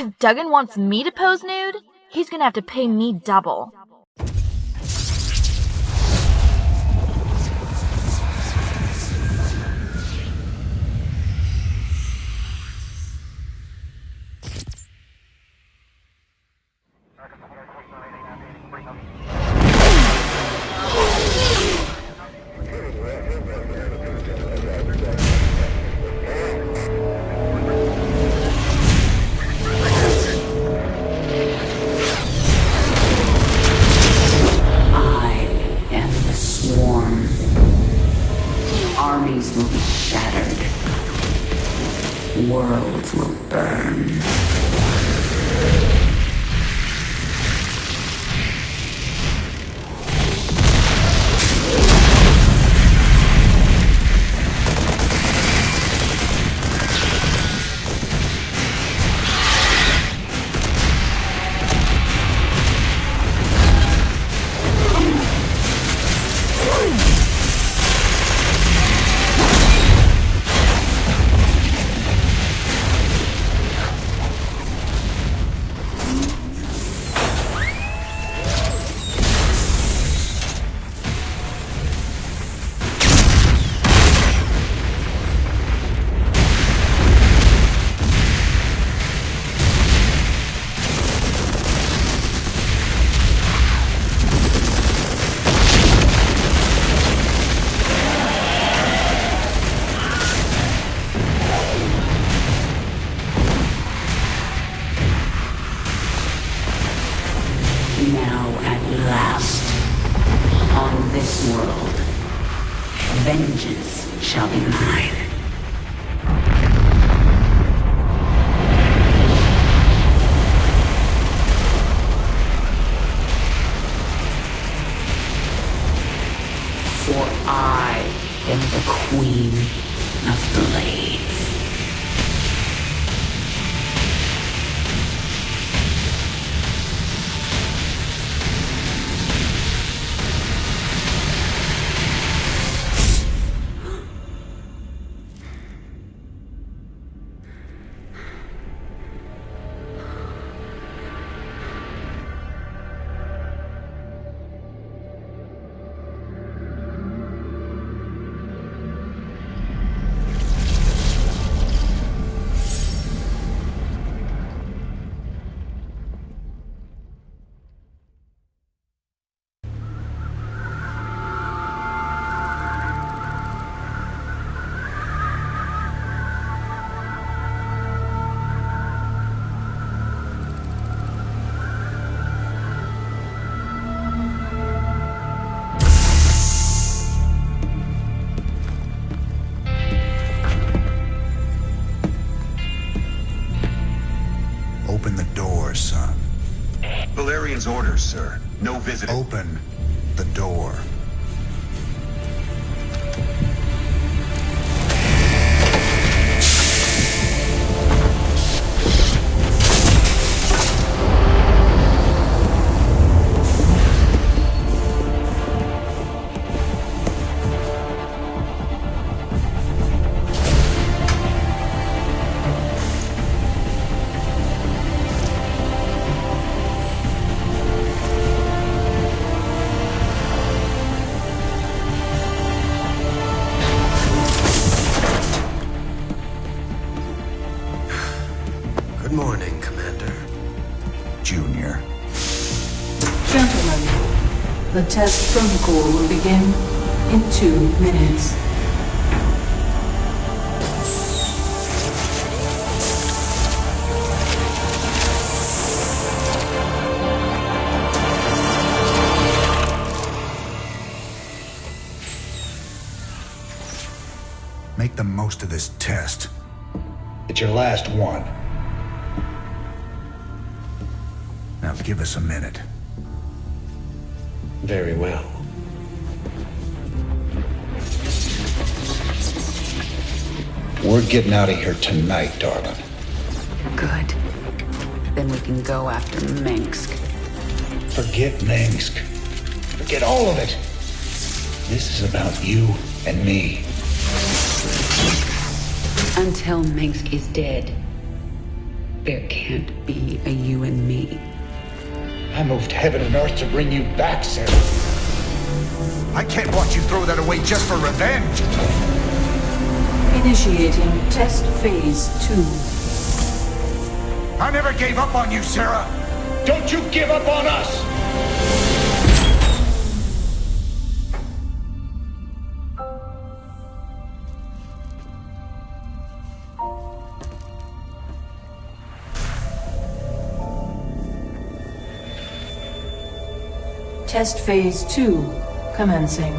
If Duggan wants me to pose nude, he's gonna have to pay me double. Armies will be shattered. Worlds will burn. Now at last, on this world, vengeance shall be mine. For I am the Queen of Blades. Open the door, son. Valerian's orders, sir. No visitor. Open the door. Good morning, Commander. Junior. Gentlemen, the test protocol will begin in 2 minutes. Make the most of this test. It's your last one. Now give us a minute. Very well. We're getting out of here tonight, darling. Good. Then we can go after Minsk. Forget Minsk. Forget all of it. This is about you and me. Until Minsk is dead. There can't be a you and me. I moved heaven and earth to bring you back, Sarah. I can't watch you throw that away just for revenge. Initiating test phase 2. I never gave up on you, Sarah. Don't you give up on us! Test phase 2 commencing.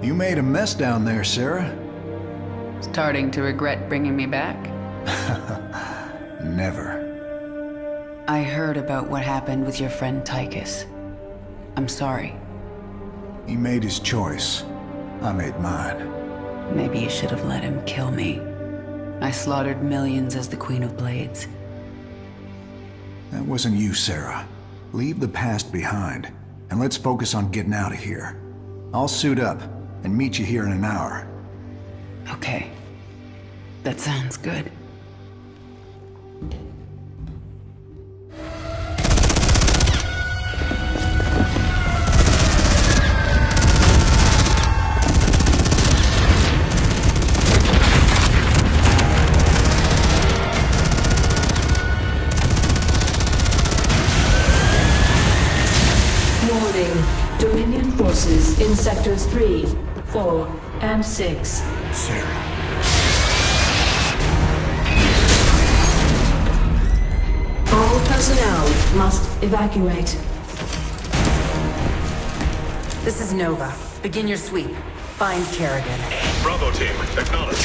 You made a mess down there, Sarah. Starting to regret bringing me back? Never. I heard about what happened with your friend Tychus. I'm sorry. He made his choice. I made mine. Maybe you should have let him kill me. I slaughtered millions as the Queen of Blades. That wasn't you, Sarah. Leave the past behind, and let's focus on getting out of here. I'll suit up and meet you here in an hour. Okay. That sounds good. Dominion forces in sectors 3, 4, and 6. Sarah. All personnel must evacuate. This is Nova. Begin your sweep. Find Kerrigan. Bravo team, acknowledge.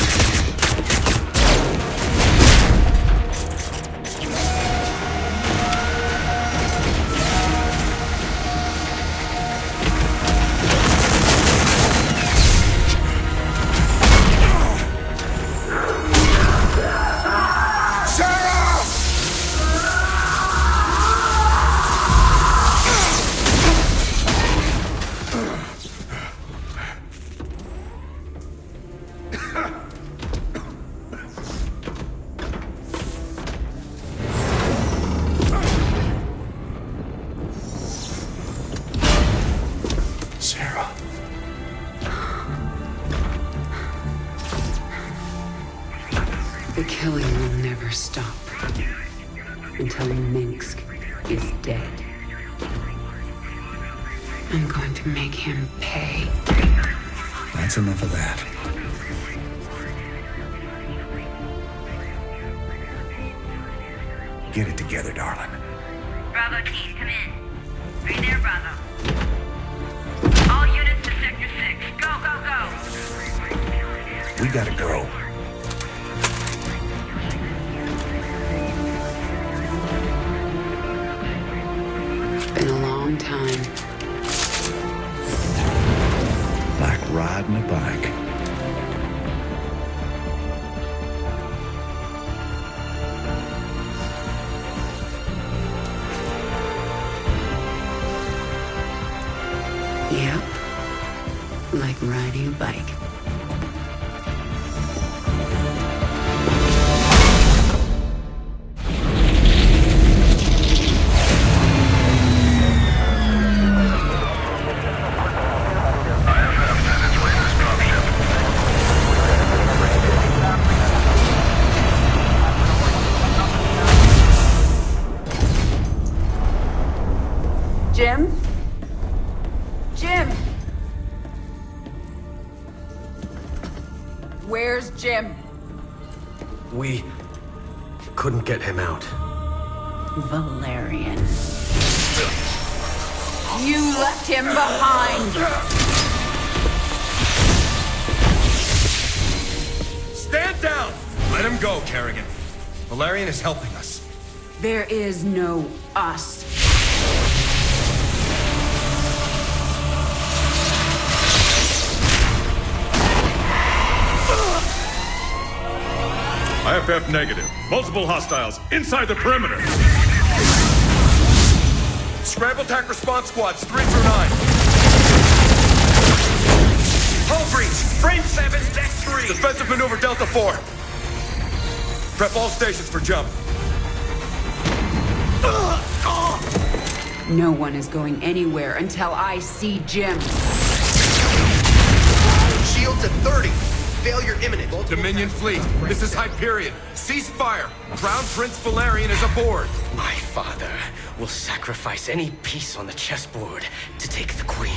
The killing will never stop until Minsk is dead. I'm going to make him pay. That's enough of that. Get it together, darling. Bravo team, come in. Right there, Bravo. All units to Sector 6. Go, go, go! We gotta go. Been a long time. Like riding a bike. Yep. Like riding a bike. Jim? Jim! Where's Jim? We couldn't get him out. Valerian. You left him behind! Stand down! Let him go, Kerrigan. Valerian is helping us. There is no us. IFF negative. Multiple hostiles inside the perimeter. Scramble attack response squads 3 through 9. Hull breach. Frame 7, deck 3. Defensive maneuver Delta 4. Prep all stations for jump. No one is going anywhere until I see Jim. Shields at 30. Failure imminent. Dominion fleet, this is Hyperion. Cease fire. Crown Prince Valerian is aboard. My father will sacrifice any piece on the chessboard to take the queen.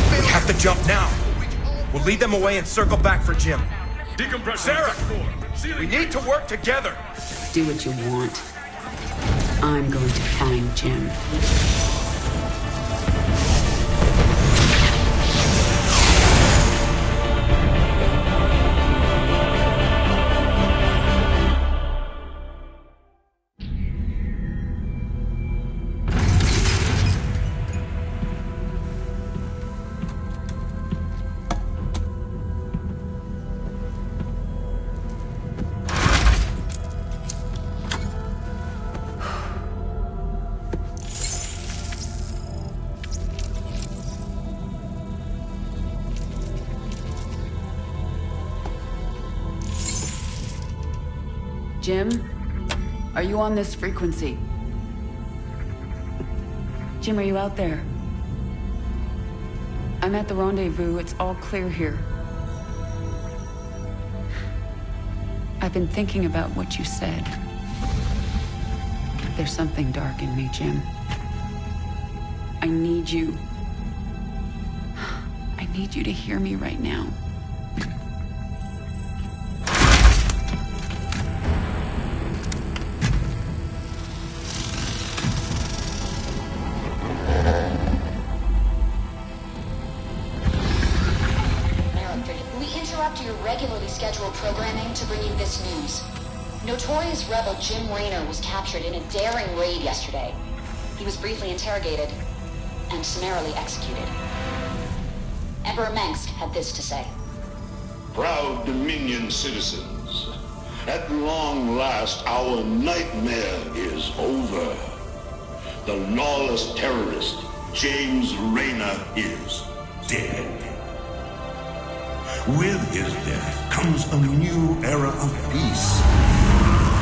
We have to jump now. We'll lead them away and circle back for Jim. Decompress. Sarah! We need to work together. Do what you want. I'm going to find Jim. Jim, are you on this frequency? Jim, are you out there? I'm at the rendezvous. It's all clear here. I've been thinking about what you said. There's something dark in me, Jim. I need you. I need you to hear me right now. Programming to bring you this news. Notorious rebel Jim Raynor was captured in a daring raid yesterday. He was briefly interrogated and summarily executed. Emperor Mengsk had this to say. Proud Dominion citizens, at long last our nightmare is over. The lawless terrorist James Raynor is dead. With his death comes a new era of peace.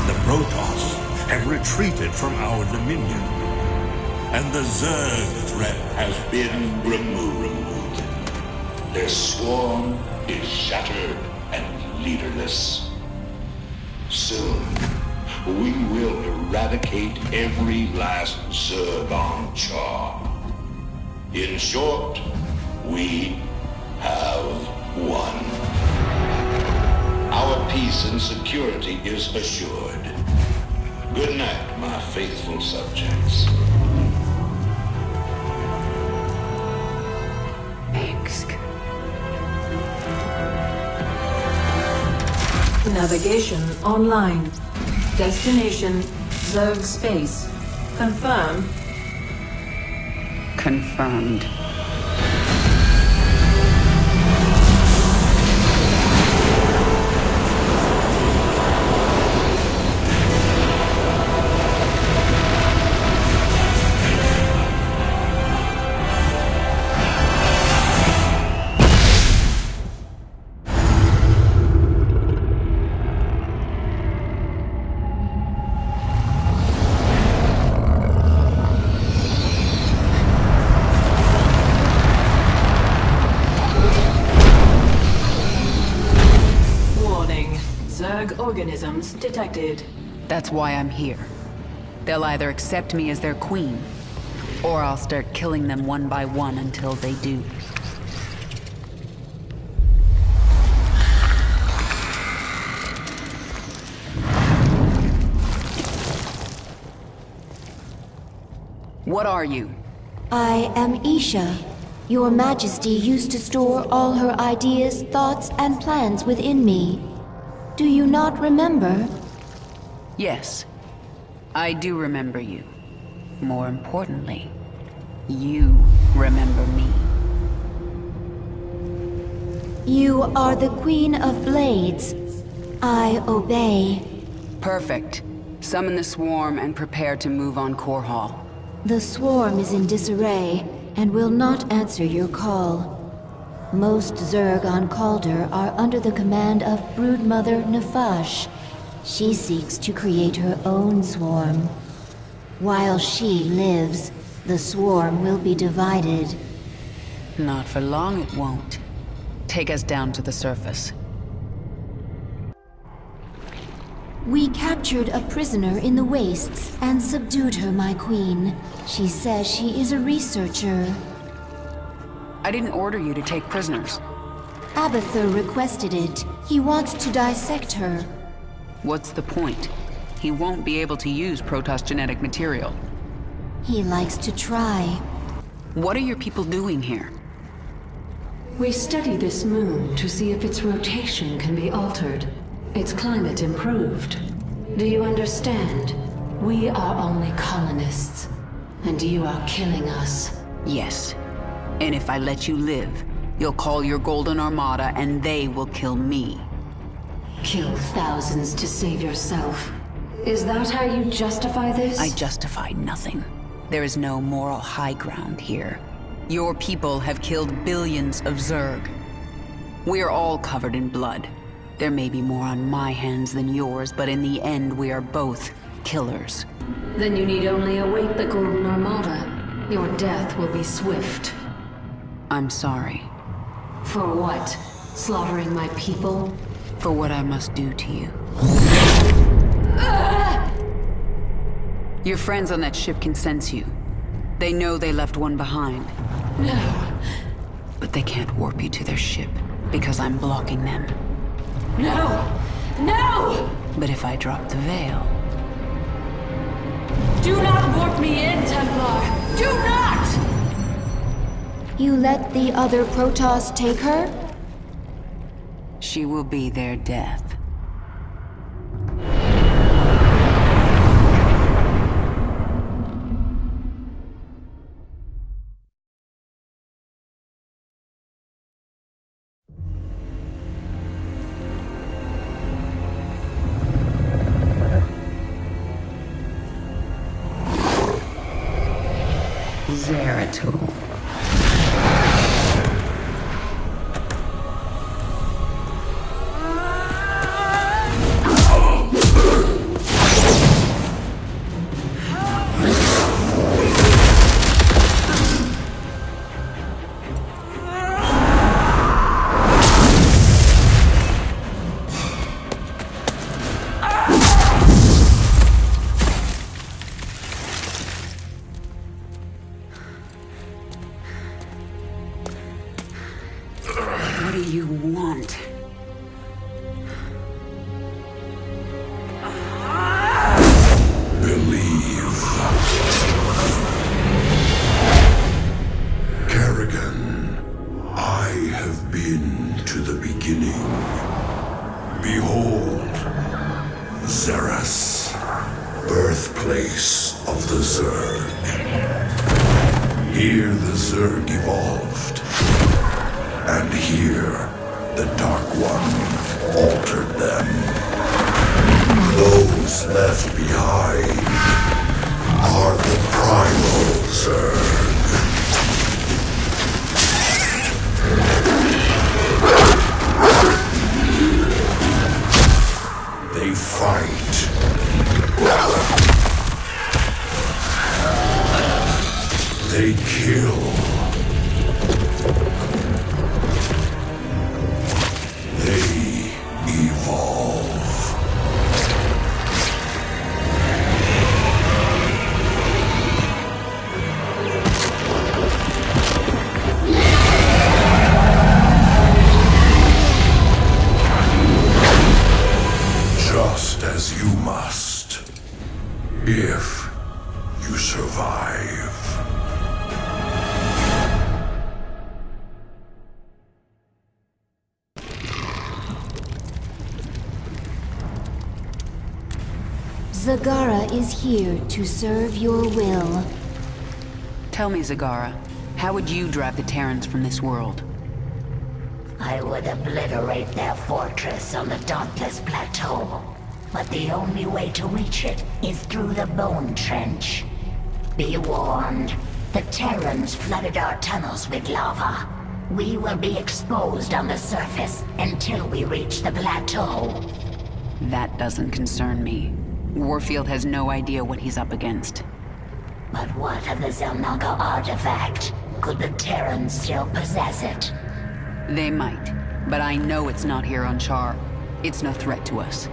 The Protoss have retreated from our dominion, and the Zerg threat has been removed. Their swarm is shattered and leaderless. Soon, we will eradicate every last Zerg on Char. In short, we have won. Our peace and security is assured. Good night, my faithful subjects. Mengsk. Navigation online. Destination Zerg space. Confirm. Confirmed. Organisms detected. That's why I'm here. They'll either accept me as their queen, or I'll start killing them one by one until they do. What are you? I am Isha. Your Majesty used to store all her ideas, thoughts, and plans within me. Do you not remember? Yes, I do remember you. More importantly, you remember me. You are the Queen of Blades. I obey. Perfect. Summon the swarm and prepare to move on Core Hall. The swarm is in disarray and will not answer your call. Most Zerg on Calder are under the command of Broodmother Nefash. She seeks to create her own swarm. While she lives, the swarm will be divided. Not for long it won't. Take us down to the surface. We captured a prisoner in the wastes and subdued her, my queen. She says she is a researcher. I didn't order you to take prisoners. Abathur requested it. He wants to dissect her. What's the point? He won't be able to use Protoss genetic material. He likes to try. What are your people doing here? We study this moon to see if its rotation can be altered, its climate improved. Do you understand? We are only colonists, and you are killing us. Yes. And if I let you live, you'll call your Golden Armada and they will kill me. Kill thousands to save yourself. Is that how you justify this? I justify nothing. There is no moral high ground here. Your people have killed billions of Zerg. We are all covered in blood. There may be more on my hands than yours, but in the end we are both killers. Then you need only await the Golden Armada. Your death will be swift. I'm sorry. For what? Slaughtering my people? For what I must do to you. Your friends on that ship can sense you. They know they left one behind. No. But they can't warp you to their ship, because I'm blocking them. No! No! But if I drop the veil... Do not warp me in, Templar! Do not! You let the other Protoss take her? She will be their death. Zeratul. What do you want? Believe. Kerrigan, I have been to the beginning. Behold, Xeras, birthplace of the Zerg. Here the Zerg evolved. And here, the Dark One altered them. Those left behind are the primal Zerg. They fight. They kill. They evolve. Just as you must, if you survive. Zagara is here to serve your will. Tell me, Zagara, how would you drive the Terrans from this world? I would obliterate their fortress on the Dauntless Plateau. but the only way to reach it is through the bone trench. Be warned, the Terrans flooded our tunnels with lava. We will be exposed on the surface until we reach the plateau. That doesn't concern me. Warfield has no idea what he's up against. But what of the Zelnaga artifact? Could the Terrans still possess it? They might, but I know it's not here on Char. It's no threat to us.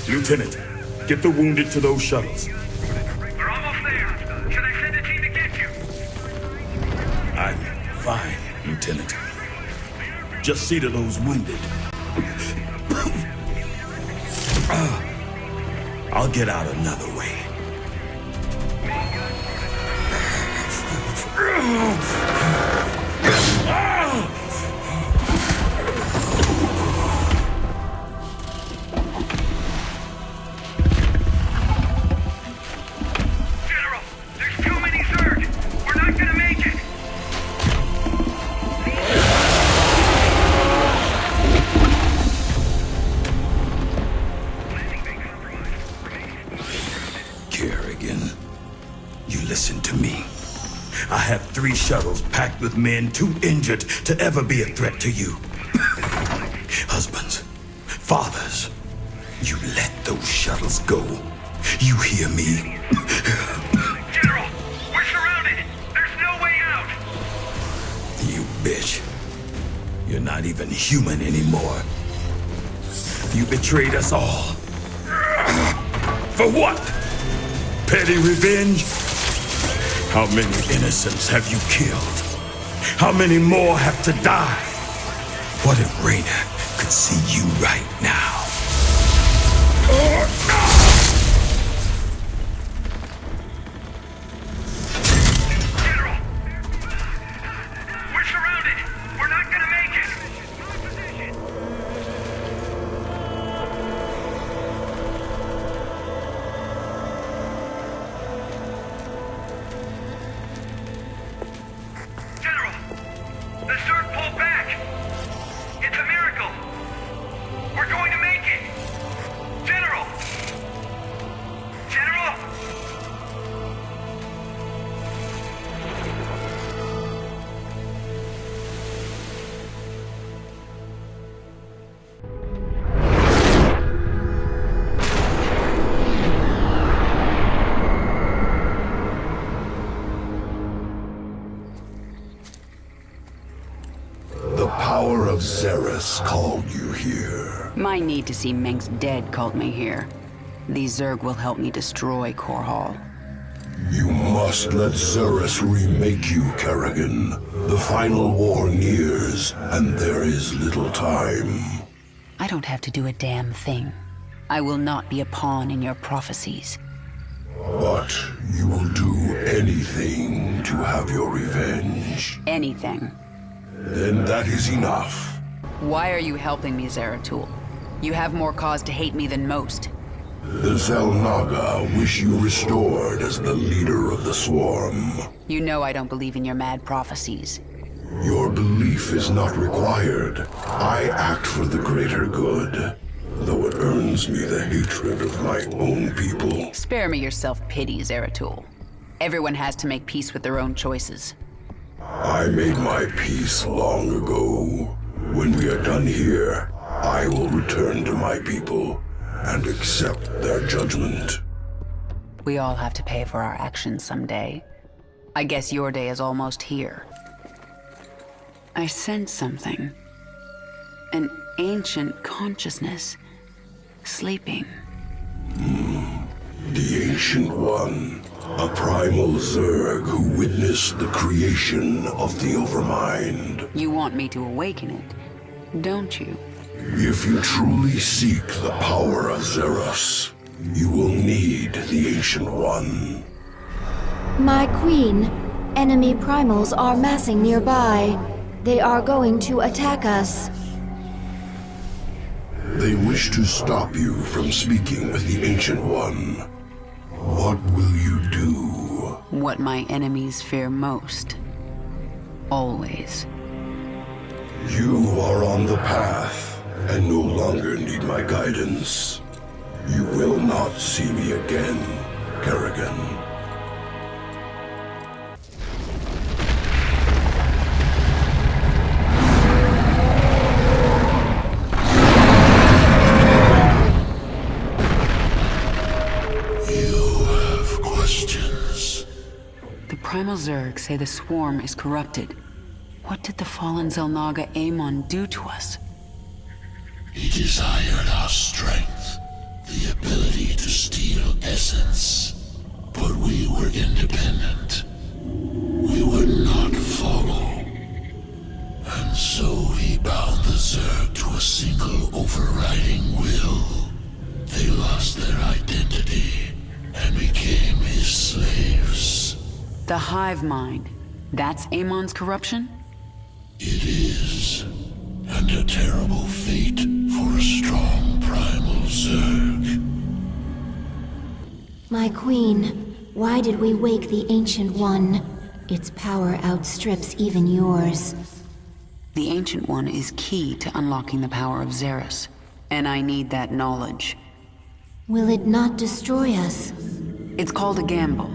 Lieutenant, get the wounded to those shuttles. We're almost there. Should I send a team to get you? I'm fine, Lieutenant. Just see to those wounded. I'll get out another way. I have 3 shuttles packed with men too injured to ever be a threat to you. Husbands, fathers, you let those shuttles go. You hear me? General, we're surrounded. There's no way out. You bitch. You're not even human anymore. You betrayed us all. For what? Petty revenge? How many innocents have you killed? How many more have to die? What if Raina could see you right now? General! We're surrounded! We're not gonna make it! Zeres called you here. My need to see Mengsk dead called me here. These Zerg will help me destroy Core Hall. You must let Zeres remake you, Kerrigan. The final war nears, and there is little time. I don't have to do a damn thing. I will not be a pawn in your prophecies. But you will do anything to have your revenge. Anything. Then that is enough. Why are you helping me, Zeratul? You have more cause to hate me than most. The Zelnaga wish you restored as the leader of the swarm. You know I don't believe in your mad prophecies. Your belief is not required. I act for the greater good, though it earns me the hatred of my own people. Spare me your self-pity, Zeratul. Everyone has to make peace with their own choices. I made my peace long ago. When we are done here, I will return to my people and accept their judgment. We all have to pay for our actions someday. I guess your day is almost here. I sense something. An ancient consciousness. Sleeping. The Ancient One. A primal Zerg who witnessed the creation of the Overmind. You want me to awaken it, don't you? If you truly seek the power of Zeros, you will need the Ancient One. My queen, enemy primals are massing nearby. They are going to attack us. They wish to stop you from speaking with the Ancient One. What will you do? what my enemies fear most. Always. You are on the path, and no longer need my guidance. You will not see me again, Kerrigan. You have questions. The Primal Zerg say the swarm is corrupted. What did the fallen Xel'Naga Amon do to us? He desired our strength, the ability to steal essence. But we were independent. We would not follow. And so he bound the Zerg to a single overriding will. They lost their identity and became his slaves. The hive mind. That's Amon's corruption? It is. And a terrible fate for a strong primal Zerg. My queen, why did we wake the Ancient One? Its power outstrips even yours. The Ancient One is key to unlocking the power of Xeris, and I need that knowledge. Will it not destroy us? It's called a gamble.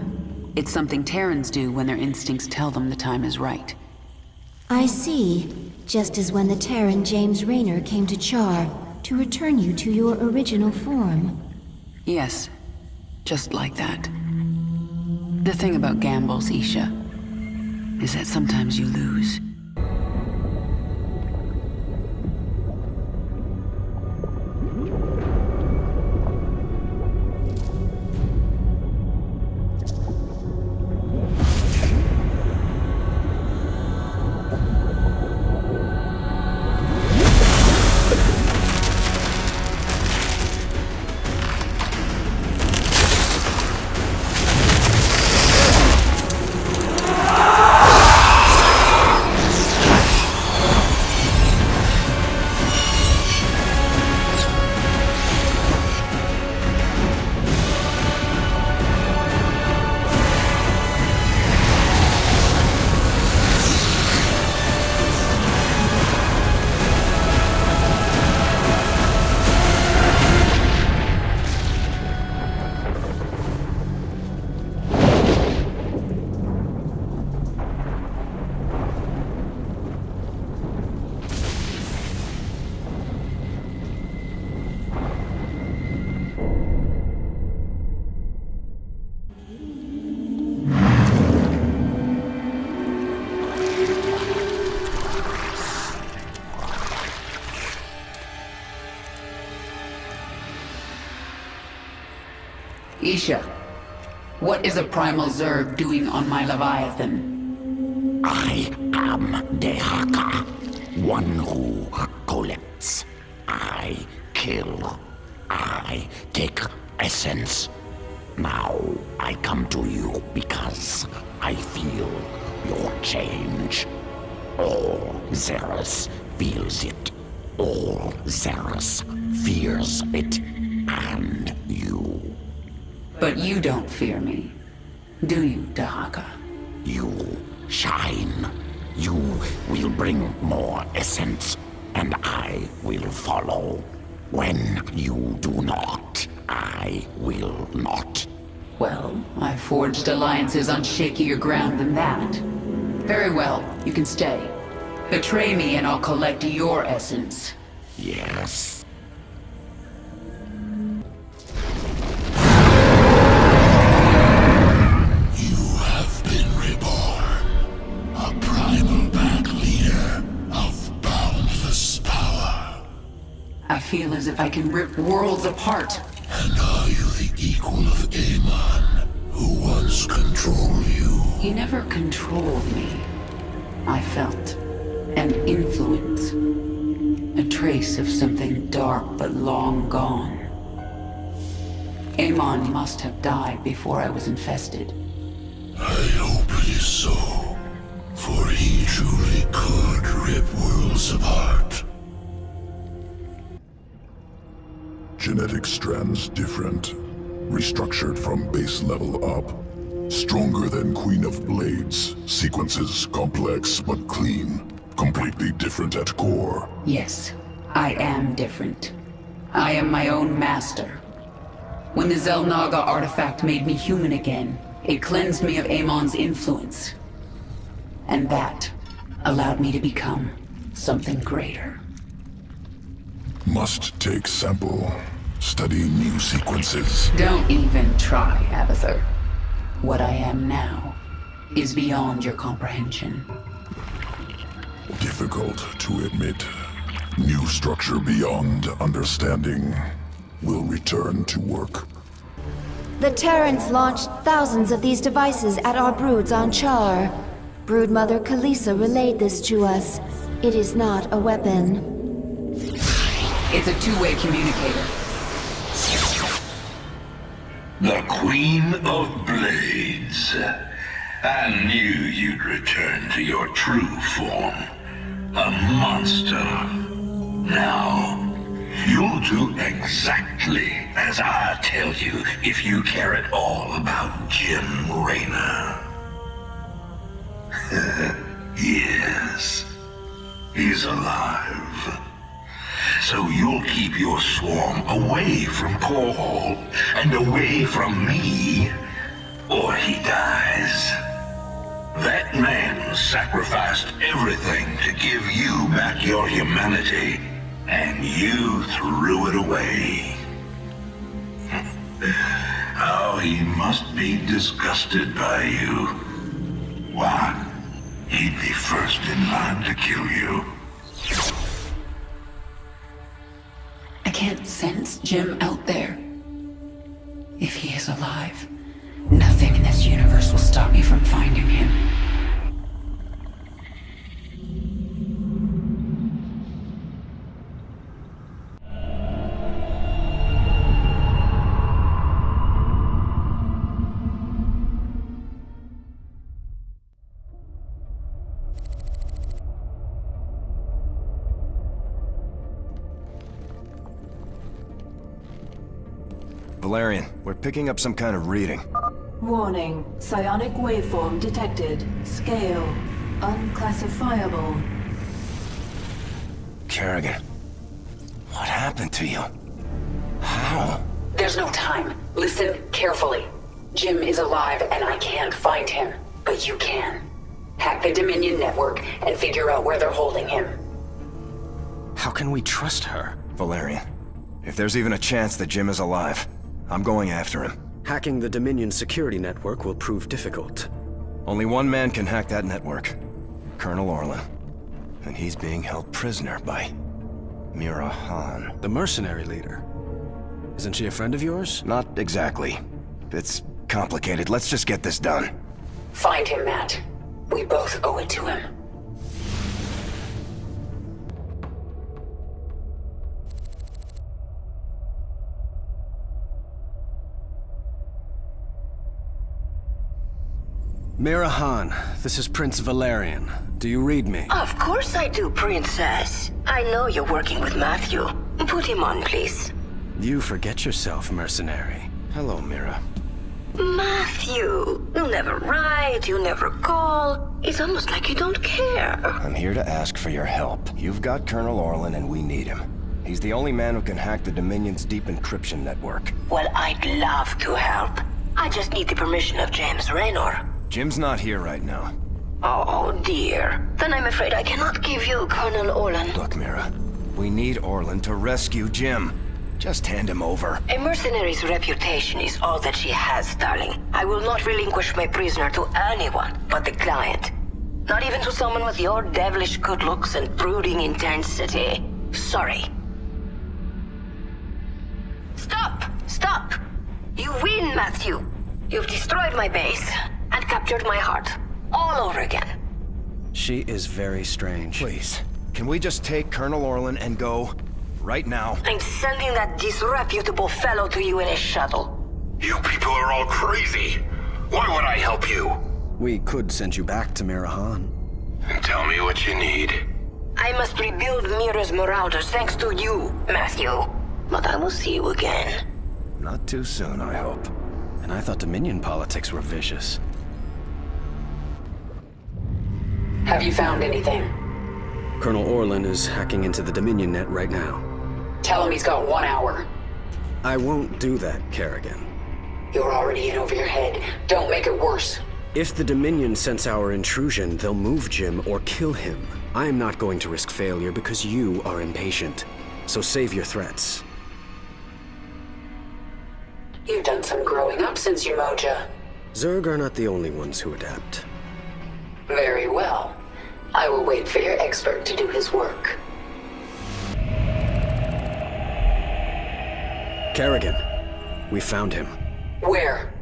It's something Terrans do when their instincts tell them the time is right. I see. Just as when the Terran James Raynor came to Char to return you to your original form. Yes, just like that. The thing about gambles, Isha, is that sometimes you lose. Isha, what is a primal Zerg doing on my Leviathan? I am Dehaka, one who collects. I kill. I take essence. Now I come to you because I feel your change. All Xeris feels it. All Xeris fears it. And you. But you don't fear me, do you, Dahaka? You shine. You will bring more essence, and I will follow. When you do not, I will not. Well, I've forged alliances on shakier ground than that. Very well, you can stay. Betray me and I'll collect your essence. Yes. I feel as if I can rip worlds apart. And are you the equal of Amon, who once controlled you? He never controlled me. I felt an influence. A trace of something dark but long gone. Amon must have died before I was infested. I hope it is so, for he truly could rip worlds apart. Genetic strands different, restructured from base level up. Stronger than Queen of Blades. Sequences complex but clean. Completely different at core. Yes, I am different. I am my own master. When the Zelnaga artifact made me human again, it cleansed me of Amon's influence. And that allowed me to become something greater. Must take sample. Study new sequences. Don't even try, Abathur. What I am now is beyond your comprehension. Difficult to admit. New structure beyond understanding. Will return to work. The Terrans launched thousands of these devices at our broods on Char. Broodmother Kalisa relayed this to us. It is not a weapon. It's a two-way communicator. The Queen of Blades. I knew you'd return to your true form. A monster. Now, you'll do exactly as I tell you if you care at all about Jim Raynor. Yes, he's alive. So you'll keep your swarm away from Paul and away from me, or he dies. That man sacrificed everything to give you back your humanity, and you threw it away. Oh, he must be disgusted by you. Why? He'd be first in line to kill you. I can't sense Jim out there. If he is alive, nothing in this universe will stop me from finding him. Valerian, we're picking up some kind of reading. Warning. Psionic waveform detected. Scale. Unclassifiable. Kerrigan, what happened to you? How? There's no time. Listen carefully. Jim is alive and I can't find him. But you can. Hack the Dominion network and figure out where they're holding him. How can we trust her? Valerian, if there's even a chance that Jim is alive, I'm going after him. Hacking the Dominion security network will prove difficult. Only one man can hack that network. Colonel Orlan. And he's being held prisoner by Mira Han. The mercenary leader. Isn't she a friend of yours? Not exactly. It's complicated. Let's just get this done. Find him, Matt. We both owe it to him. Mira Han, this is Prince Valerian. Do you read me? Of course I do, Princess. I know you're working with Matthew. Put him on, please. You forget yourself, mercenary. Hello, Mira. Matthew, you never write, you never call. It's almost like you don't care. I'm here to ask for your help. You've got Colonel Orlan and we need him. He's the only man who can hack the Dominion's deep encryption network. Well, I'd love to help. I just need the permission of James Raynor. Jim's not here right now. Oh, dear. Then I'm afraid I cannot give you Colonel Orlan. Look, Mira, we need Orlan to rescue Jim. Just hand him over. A mercenary's reputation is all that she has, darling. I will not relinquish my prisoner to anyone but the client. Not even to someone with your devilish good looks and brooding intensity. Sorry. Stop! Stop! You win, Matthew. You've destroyed my base and captured my heart. All over again. She is very strange. Please, can we just take Colonel Orlan and go? Right now. I'm sending that disreputable fellow to you in a shuttle. You people are all crazy. Why would I help you? We could send you back to Mira Han. Tell me what you need. I must rebuild Mira's marauders thanks to you, Matthew. But I will see you again. Not too soon, I hope. And I thought Dominion politics were vicious. Have you found anything? Colonel Orlan is hacking into the Dominion net right now. Tell him he's got 1 hour. I won't do that, Kerrigan. You're already in over your head. Don't make it worse. If the Dominion sense our intrusion, they'll move Jim or kill him. I am not going to risk failure because you are impatient. So save your threats. You've done some growing up since your moja. Zerg are not the only ones who adapt. Very well. I will wait for your expert to do his work. Kerrigan, we found him. Where?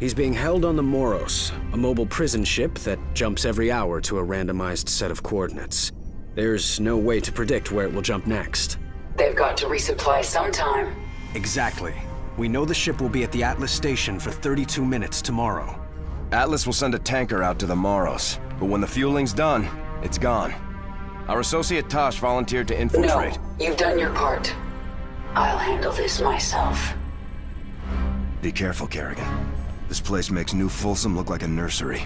He's being held on the Moros, a mobile prison ship that jumps every hour to a randomized set of coordinates. There's no way to predict where it will jump next. They've got to resupply sometime. Exactly. We know the ship will be at the Atlas station for 32 minutes tomorrow. Atlas will send a tanker out to the Moros, but when the fueling's done, it's gone. Our associate Tosh volunteered to infiltrate. No, you've done your part. I'll handle this myself. Be careful, Kerrigan. This place makes New Folsom look like a nursery.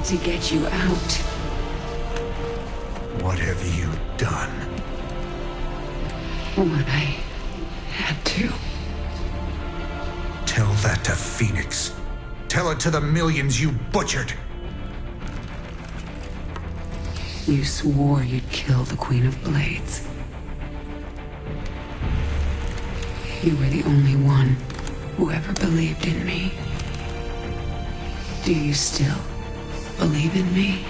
To get you out. What have you done? What I had to. Tell that to Phoenix. Tell it to the millions you butchered. You swore you'd kill the Queen of Blades. You were the only one who ever believed in me. Do you still believe in me?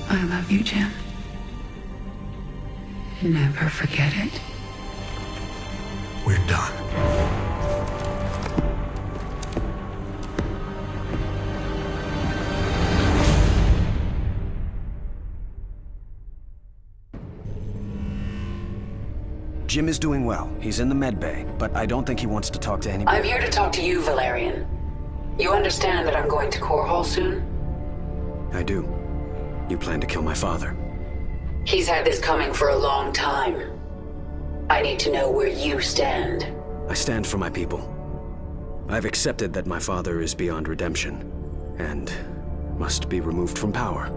I love you, Jim. Never forget it. We're done. Jim is doing well. He's in the med bay, but I don't think he wants to talk to anybody. I'm here to talk to you, Valerian. You understand that I'm going to Core Hall soon? I do. You plan to kill my father. He's had this coming for a long time. I need to know where you stand. I stand for my people. I've accepted that my father is beyond redemption, and must be removed from power.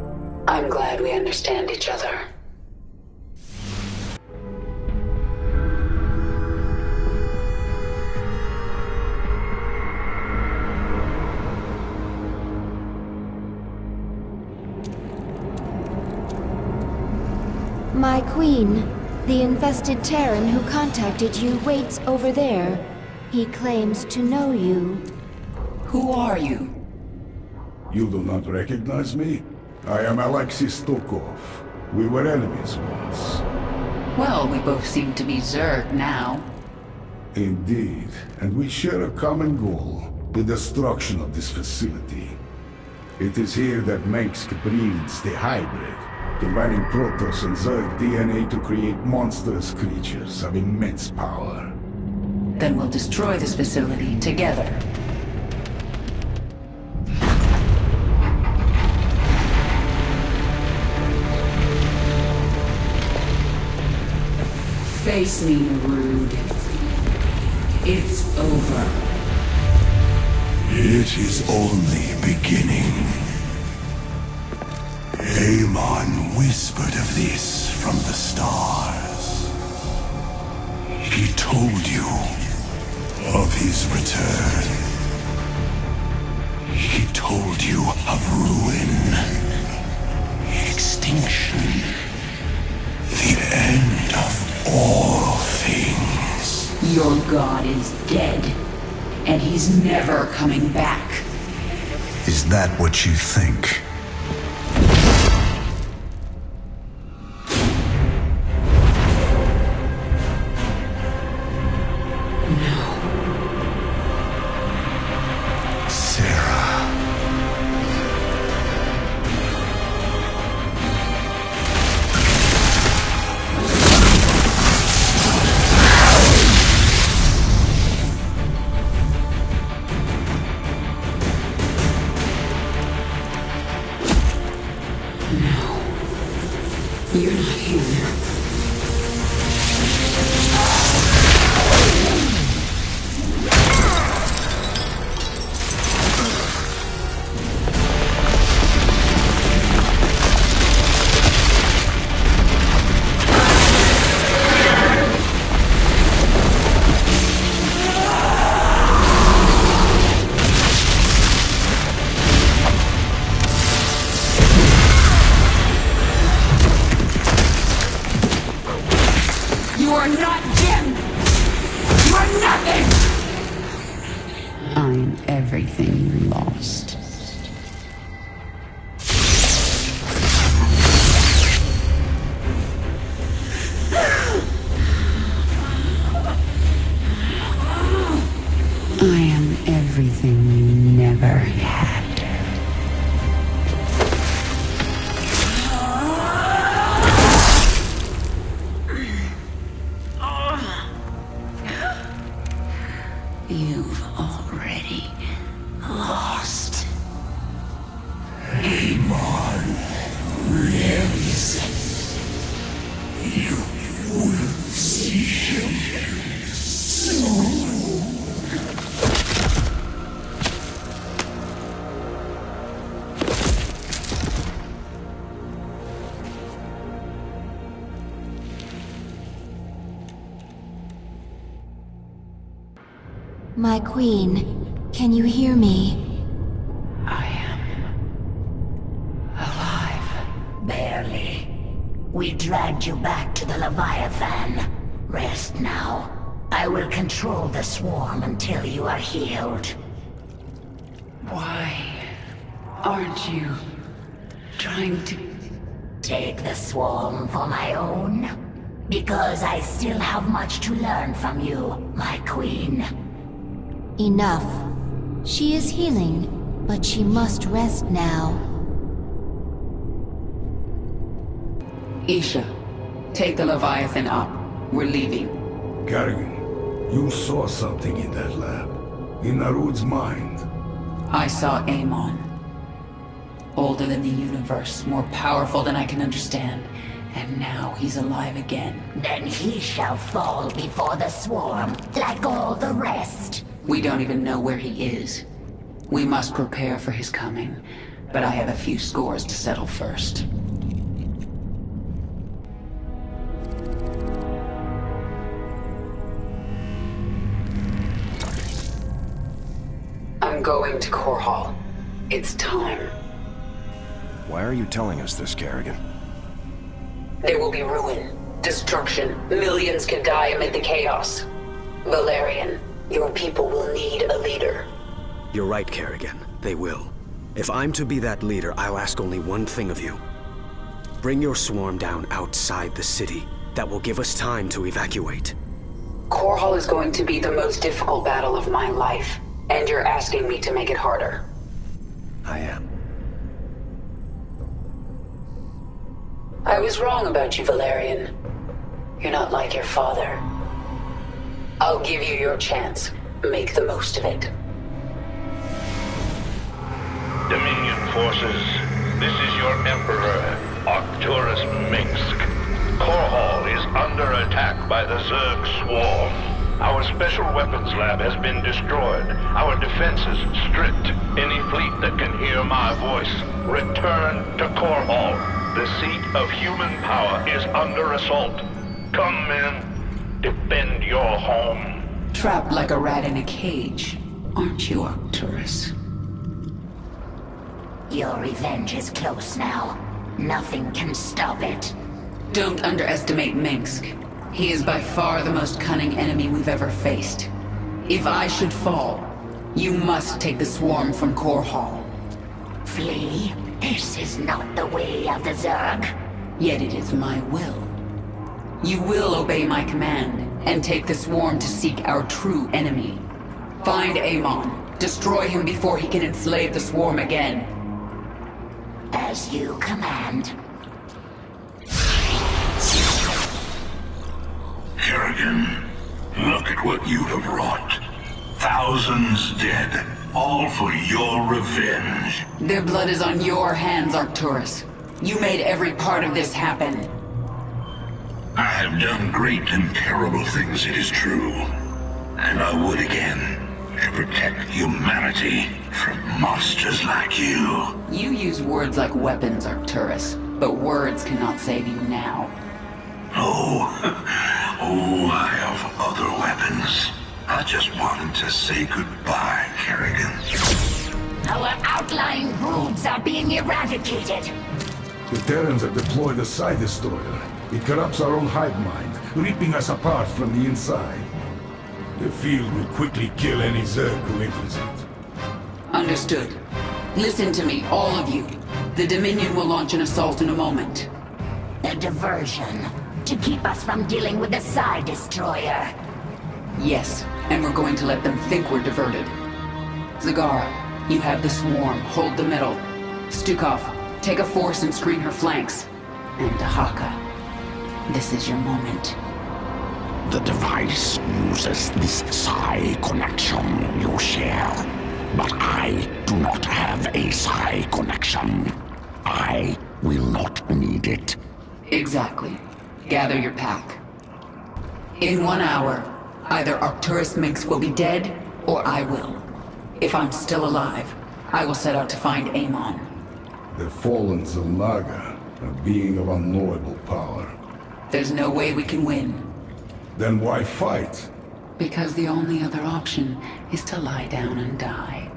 I'm glad we understand each other. My queen, the infested Terran who contacted you waits over there. He claims to know you. Who are you? You do not recognize me? I am Alexis Tokov. We were enemies once. Well, we both seem to be Zerg now. Indeed, and we share a common goal, the destruction of this facility. It is here that Mengsk breeds the hybrid, combining Protoss and Zerg DNA to create monstrous creatures of immense power. Then we'll destroy this facility together. Face me, Rude. It's over. It is only beginning. Amon whispered of this from the stars. He told you of his return. He told you of ruin, extinction, the end of all things. Your god is dead, and he's never coming back. Is that what you think? You're not here. My queen, can you hear me? I am alive. Barely. We dragged you back to the Leviathan. Rest now. I will control the swarm until you are healed. Why aren't you trying to take the swarm for my own? Because I still have much to learn from you, my queen. Enough. She is healing, but she must rest now. Isha, take the Leviathan up. We're leaving. Kerrigan, you saw something in that lab. In Narud's mind. I saw Amon. Older than the universe, more powerful than I can understand. And now he's alive again. Then he shall fall before the swarm, like all the rest. We don't even know where he is. We must prepare for his coming, but I have a few scores to settle first. I'm going to Core Hall. It's time. Why are you telling us this, Kerrigan? There will be ruin, destruction. Millions can die amid the chaos. Valerian, your people will need a leader. You're right, Kerrigan. They will. If I'm to be that leader, I'll ask only one thing of you. Bring your swarm down outside the city. That will give us time to evacuate. Core Hall is going to be the most difficult battle of my life, and you're asking me to make it harder. I am. I was wrong about you, Valerian. You're not like your father. I'll give you your chance. Make the most of it. Dominion forces, this is your Emperor, Arcturus Minsk. Core Hall is under attack by the Zerg swarm. Our special weapons lab has been destroyed. Our defenses stripped. Any fleet that can hear my voice, return to Core Hall. The seat of human power is under assault. Come, men. Defend your home. Trapped like a rat in a cage, aren't you, Arcturus? Your revenge is close now. Nothing can stop it. Don't underestimate Minsk. He is by far the most cunning enemy we've ever faced. If I should fall, you must take the swarm from Core Hall. Flee? This is not the way of the Zerg. Yet it is my will. You will obey my command, and take the swarm to seek our true enemy. Find Amon. Destroy him before he can enslave the swarm again. As you command. Kerrigan, look at what you have wrought. Thousands dead, all for your revenge. Their blood is on your hands, Arcturus. You made every part of this happen. I have done great and terrible things, it is true. And I would again, to protect humanity from monsters like you. You use words like weapons, Arcturus, but words cannot save you now. Oh, I have other weapons. I just wanted to say goodbye, Kerrigan. Our outlying broods are being eradicated. The Terrans have deployed a Psi Destroyer. It corrupts our own hive mind, ripping us apart from the inside. The field will quickly kill any Zerg who enters it. Understood. Listen to me, all of you. The Dominion will launch an assault in a moment. A diversion. To keep us from dealing with the Psi Destroyer. Yes, and we're going to let them think we're diverted. Zagara, you have the swarm. Hold the middle. Stukov, take a force and screen her flanks. And Dahaka, this is your moment. The device uses this Psi connection you share. But I do not have a Psi connection. I will not need it. Exactly. Gather your pack. In 1 hour, either Arcturus Minsk will be dead, or I will. If I'm still alive, I will set out to find Amon. The fallen Zelnaga, a being of unknowable power. There's no way we can win. Then why fight? Because the only other option is to lie down and die.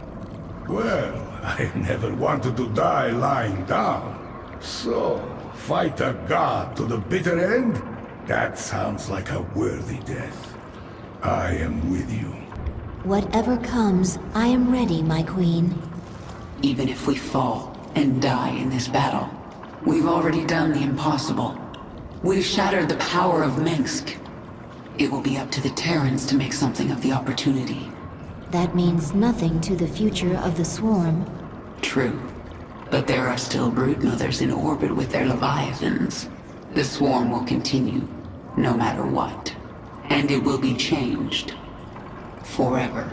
Well, I never wanted to die lying down. So, fight a god to the bitter end? That sounds like a worthy death. I am with you. Whatever comes, I am ready, my queen. Even if we fall and die in this battle, we've already done the impossible. We've shattered the power of Minsk. It will be up to the Terrans to make something of the opportunity. That means nothing to the future of the swarm. True. But there are still broodmothers in orbit with their leviathans. The swarm will continue, no matter what. And it will be changed. Forever.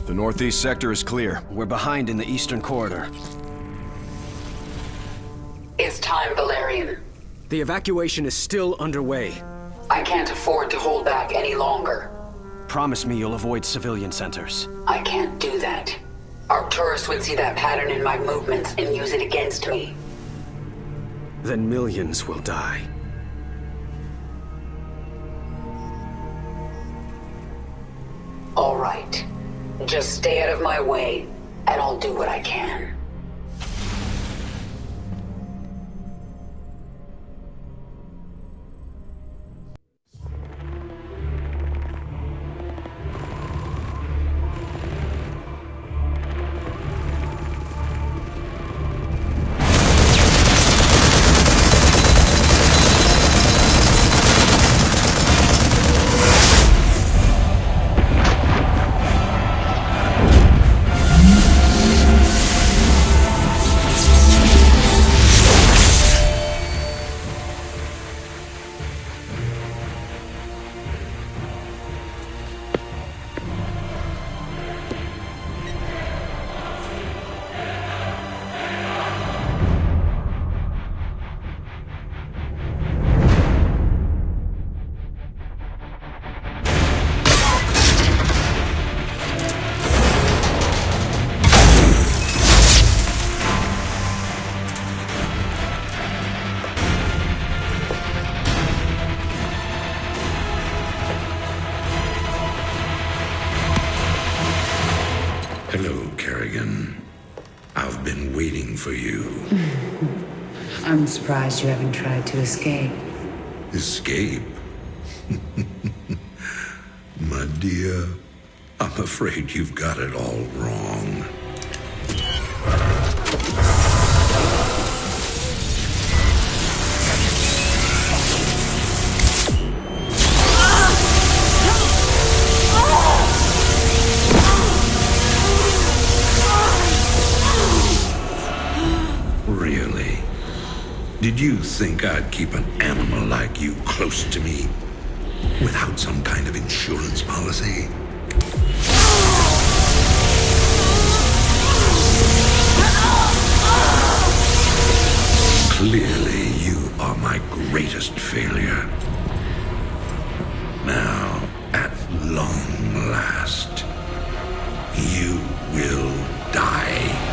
The northeast sector is clear. We're behind in the eastern corridor. It's time, Valerian. The evacuation is still underway. I can't afford to hold back any longer. Promise me you'll avoid civilian centers. I can't do that. Arcturus would see that pattern in my movements and use it against me. Then millions will die. All right. Just stay out of my way, and I'll do what I can. surprised you haven't tried to escape. Escape? My dear, I'm afraid you've got it all wrong. Really? Did you think I'd keep an animal like you close to me without some kind of insurance policy? Clearly, you are my greatest failure. Now, at long last, you will die.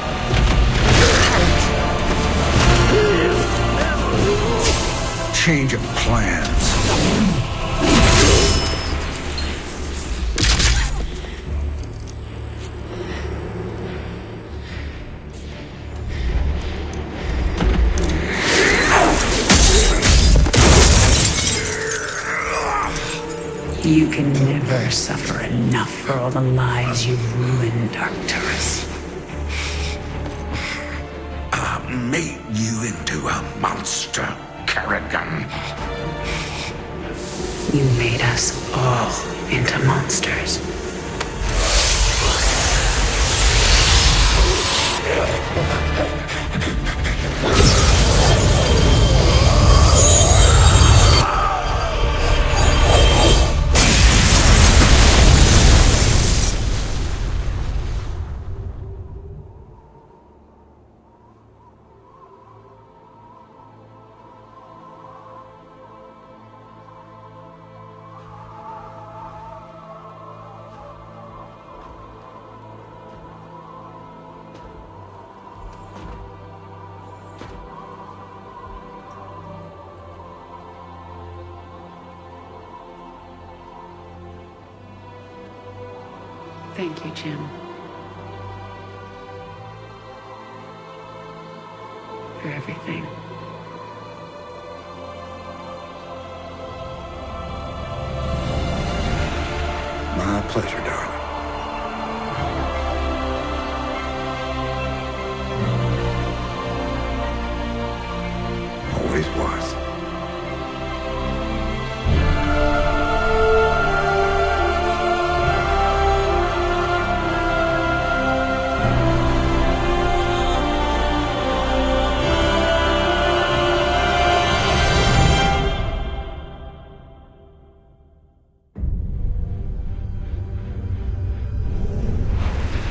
Change of plans. You can never suffer enough for all the lives you've ruined, Arcturus. I made you into a monster, Kerrigan. You made us all into monsters. Thank you, Jim. For everything. My pleasure, darling. Always was.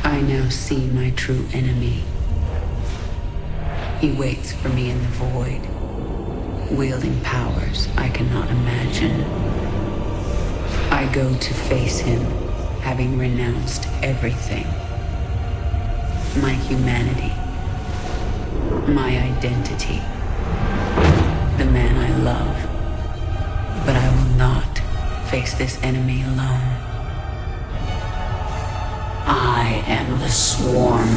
I now see my true enemy. He waits for me in the void, wielding powers I cannot imagine. I go to face him, having renounced everything. My humanity, my identity, the man I love. But I will not face this enemy alone. I am the swarm.